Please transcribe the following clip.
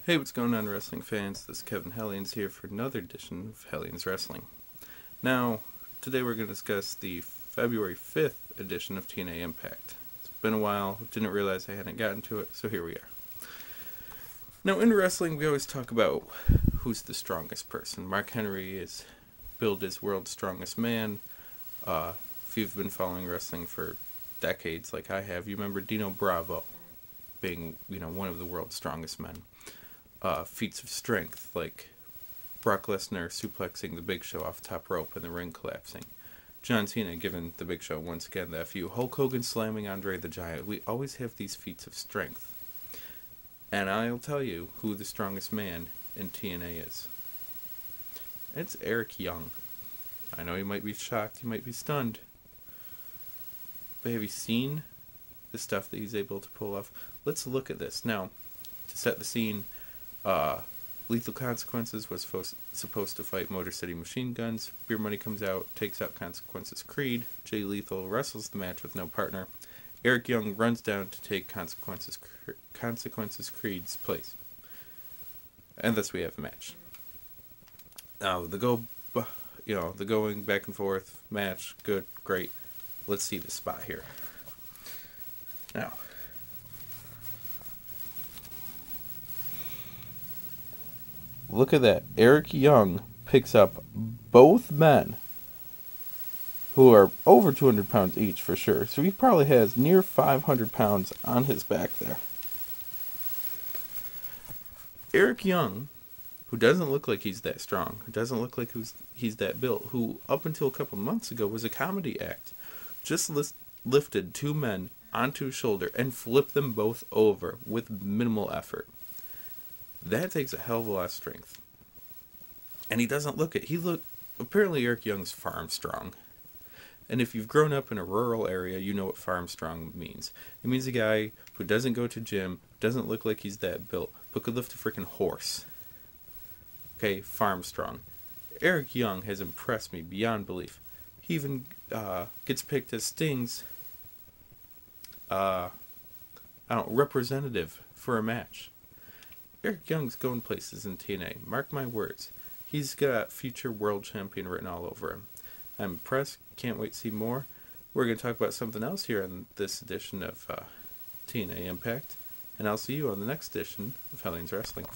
Hey, what's going on, wrestling fans? This is Kevin Hellions here for another edition of Hellions Wrestling. Now, today we're going to discuss the February 5th edition of TNA Impact. It's been a while, didn't realize I hadn't gotten to it, so here we are. Now, in wrestling, we always talk about who's the strongest person. Mark Henry is billed as world's strongest man. If you've been following wrestling for decades like I have, you remember Dino Bravo being, one of the world's strongest men. Feats of strength, like Brock Lesnar suplexing the Big Show off the top rope and the ring collapsing. John Cena giving the Big Show once again the FU. Hulk Hogan slamming Andre the Giant. We always have these feats of strength. And I'll tell you who the strongest man in TNA is. It's Eric Young. I know you might be shocked, you might be stunned. But have you seen the stuff that he's able to pull off? Let's look at this. Now, to set the scene, Lethal Consequences was supposed to fight Motor City Machine Guns. Beer Money comes out, takes out Consequences Creed. Jay Lethal wrestles the match with no partner. Eric Young runs down to take Consequences Creed's place. And thus we have a match. Now, the going back and forth match, good, great. Let's see the spot here. Now, look at that. Eric Young picks up both men who are over 200 pounds each for sure. So he probably has near 500 pounds on his back there. Eric Young, who doesn't look like he's that strong, who doesn't look like he's that built, who up until a couple months ago was a comedy act, just lifted two men onto his shoulder and flipped them both over with minimal effort. That takes a hell of a lot of strength. And he doesn't look it. Apparently Eric Young's farm strong. And if you've grown up in a rural area, you know what farm strong means. It means a guy who doesn't go to gym, doesn't look like he's that built, but could lift a freaking horse. Okay, farm strong. Eric Young has impressed me beyond belief. He even gets picked as Sting's representative for a match. Eric Young's going places in TNA. Mark my words. He's got future world champion written all over him. I'm impressed. Can't wait to see more. We're going to talk about something else here in this edition of TNA Impact. And I'll see you on the next edition of Hellions Wrestling.